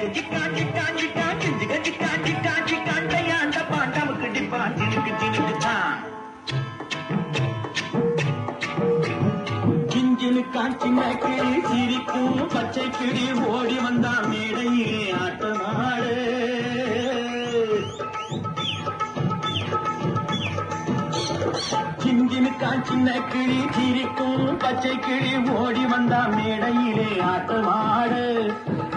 சிக்கா சிக்கா சிக்கா சிக்கா சிக்கா சிக்கா சிக்கா கையாண்ட பாட்டாவுக்கு டிப்பா சினுக்கு சினுக்குதான் கிஞ்சினு காஞ்சின கிளி சிரிக்கும் பச்சை கிளி ஓடி வந்தா மேடையிலே ஆட்டமாடு கிஞ்சினு காஞ்சின கிளி சிரிக்கும் பச்சை கிளி ஓடி வந்தா மேடையிலே ஆட்டமாடு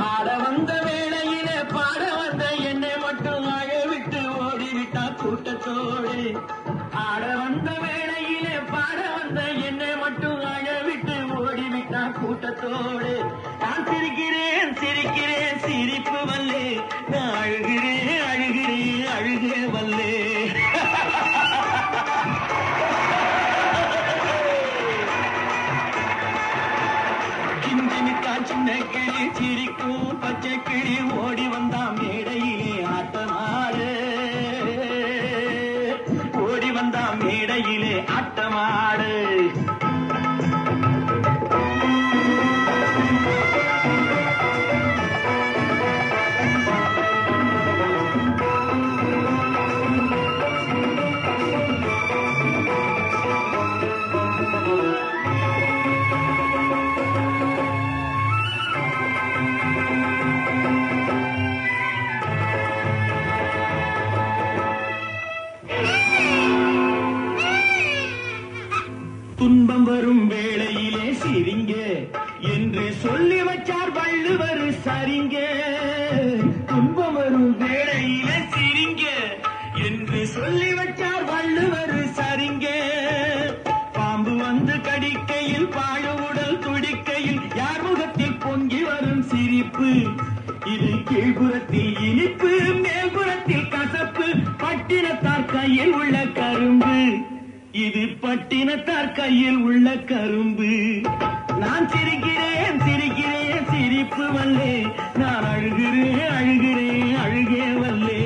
ஆட வந்த வேளையிலே பாட வந்த என்னை மட்டும் அழ விட்டு ஓடிவிட்டா கூட்டத்தோடு ஆட வந்த வேளையிலே பாட வந்த என்னை மட்டும் அழ விட்டு ஓடிவிட்டா கூட்டத்தோடு நான் சிரிக்கிறேன் சிரிக்கிறேன் சிரிப்பு வல்லே நான் அழுகிறேன் அழுகிறேன் அழுகே வல்லே சின்ன கிளி சிரிக்கும் பச்சை கிளி ஓடி வந்தா மேடையிலே ஆட்டமாடு ஓடி வந்தா மேடையிலே ஆட்டமாடு துன்பம் வரும் வேளையிலே சிரிங்க என்று சொல்லி வச்சார் வள்ளுவர் சரிங்க துன்பம் வரும் வேளையிலே சிரிங்க என்று சொல்லி வச்சார் வள்ளுவர் சரிங்க பாம்பு வந்து கடிக்கையில் பாழு உடல் துடிக்கையில் யார் முகத்தில் பொங்கி வரும் சிரிப்பு இது கீழ்புறத்தில் இனிப்பு மேல்புறத்தில் கசப்பு பட்டினத்தார் கையில் உள்ள கரும்பு இது பட்டினத்தார் கையில் உள்ள கரும்பு நான் சிரிக்கிறேன் சிரிக்கிறேன் சிரிப்பு வல்லே நான் அழுகிறேன் அழுகிறேன் அழுகே வல்லே